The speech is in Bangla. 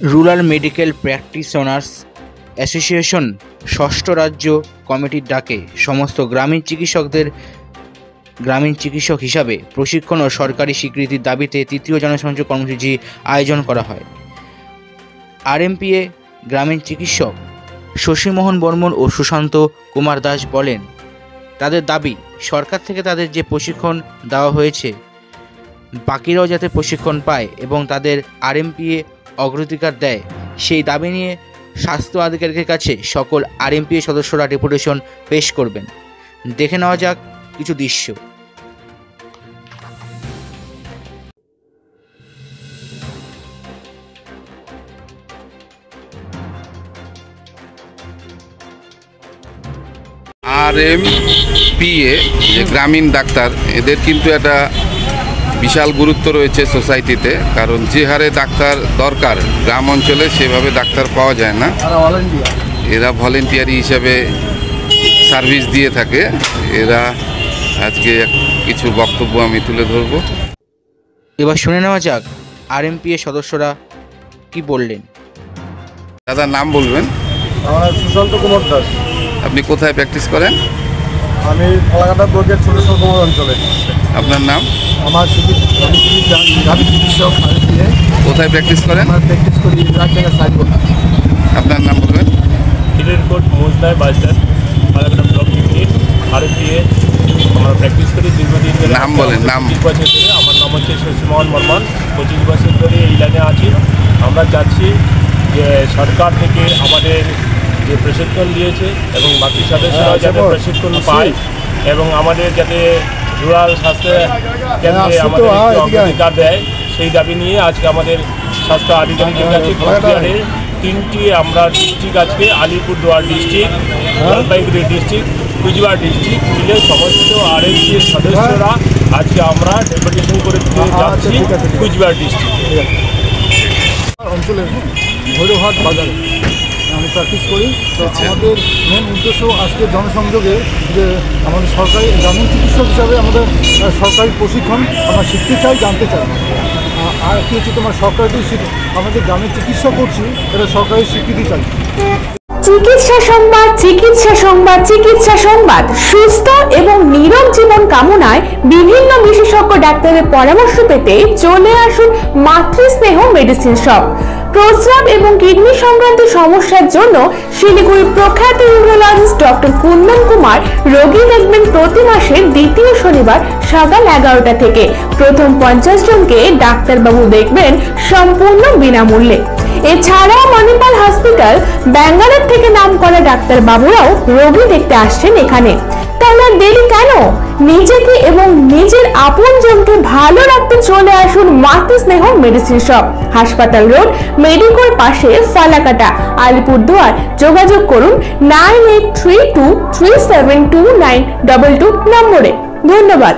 রুরাল মেডিকেল প্র্যাকটিশনার্স অ্যাসোসিয়েশন ষষ্ঠ রাজ্য কমিটির ডাকে সমস্ত গ্রামীণ চিকিৎসক হিসাবে প্রশিক্ষণ ও সরকারি স্বীকৃতির দাবিতে তৃতীয় জনসংযোগ কর্মসূচি আয়োজন করা হয়। আরএমপিএ গ্রামীণ চিকিৎসক শশীমোহন বর্মন ও সুশান্ত কুমার দাস বলেন, তাদের দাবি সরকার থেকে তাদের যে প্রশিক্ষণ দেওয়া হয়েছে বাকিরাও যাতে প্রশিক্ষণ পায় এবং তাদের আরএমপিএ অগ্রাধিকার দেয়, সেই দাবি নিয়ে স্বাস্থ্য আধিকারিকের কাছে সকল আরএমপিএ সদস্যরা ডেপুটেশন পেশ করবেন। দেখে নেওয়া যাক কিছু দৃশ্য। আরএমপিএ যে গ্রামীণ ডাক্তার, এদের কিন্তু একটা বিশাল গুরুত্ব রয়েছে সোসাইটিতে, কারণ যে হারে ডাক্তার দরকার গ্রাম অঞ্চলে সেভাবে ডাক্তার পাওয়া যায় না। এরা ভলেন্টিয়ারি হিসাবে সার্ভিস দিয়ে থাকে। এরা আজকে কিছু বক্তব্য আমি তুলে ধরব। এবার শুনে নেওয়া যাক আরএমপিএ সদস্যরা কি বললেন। দাদার নাম বলবেন? আমার সুশান্ত কুমার দাস। আপনি কোথায় প্র্যাকটিস করেন? আমি ফালাকাটা ব্লকের ছোট কুমার অঞ্চলে। আপনার নাম? আমার গ্রামীণ চিকিৎসক। কোথায় প্র্যাকটিস করেন? প্র্যাকটিস করি সাইডবোর্ড। আপনার নাম বলবেন? হিরেনকোট মৌজদায় বাজার ফালাকাটা ব্লক ইউনিট আরএমপিএ আমরা প্র্যাকটিস করি দীর্ঘদিন ধরে। নাম বলেন। নাম? 25 বছর ধরে। আমার নাম হচ্ছে শশীমোহন বর্মন। 25 বছর ধরে এই লাইনে আছি। আমরা চাচ্ছি যে সরকার থেকে আমাদের যে প্রশিক্ষণ দিয়েছে এবং বাকি সদস্যরাও যাতে প্রশিক্ষণ পায় এবং আমাদের যাতে রুরাল স্বাস্থ্য কেন্দ্রে আমাদের অগ্রাধিকার দেয়, সেই দাবি নিয়ে আজকে আমাদের স্বাস্থ্য আধিকারিকের কাছে কোচবিহারের 3টি আমরা ডিস্ট্রিক্ট, আজকে Alipurduar district, Jalpaiguri district, Cooch Behar district মিলে সমস্ত আরএমপিএর সদস্যরা আজকে আমরা ডেপুটেশন করে যাচ্ছি কুচবিহার ডিস্ট্রিক্টে অঞ্চলের ভৈরবহাট বাজারে আমি প্র্যাকটিস করি। তো আমাদের মেন উদ্দেশ্য আজকে জনসংযোগে যে আমাদের সরকারি গ্রামীণ চিকিৎসক হিসাবে আমাদের সরকারি প্রশিক্ষণ আমরা শিখতে চাই, জানতে চাই। আর কি হচ্ছে তোমার সরকারি আমাদের গ্রামীণ চিকিৎসা করছি, এটা সরকারি স্বীকৃতি চাই। চিকিৎসা সংবাদ, চিকিৎসা সংবাদ, চিকিৎসা সংবাদ। সুস্থ এবং নীরব জীবন কামনায় বিভিন্ন বিশেষজ্ঞ ডাক্তারের পরামর্শ পেতে চলে আসুন মাতৃস্নেহ মেডিসিন শপ। প্রস্রাব এবং কিডনি সংক্রান্ত সমস্যার জন্য শিলিগুড়ির প্রখ্যাত ইউরোলজিস্ট ডক্টর কুন্দন কুমার রোগী দেখবেন প্রতি মাসের দ্বিতীয় শনিবার সকাল 11টা থেকে। প্রথম 50 জনকে ডাক্তারবাবু দেখবেন সম্পূর্ণ বিনামূল্যে। এছাড়াও মণিপাল হসপিটাল ব্যাঙ্গালোর থেকে নামকরা ডাক্তার বাবুরাও রোগী দেখতে আসছেন এখানে। তাহলে দেরি কেন? নিজেকে এবং নিজের আপনজনকে ভালো রাখতে চলে আসুন মাতৃস্নেহ মেডিসিন শপ, হাসপাতাল রোড, মেডিকোর পাশে, ফালাকাটা, আলিপুরদুয়ার। যোগাযোগ করুন 9832372922 নম্বরে। ধন্যবাদ।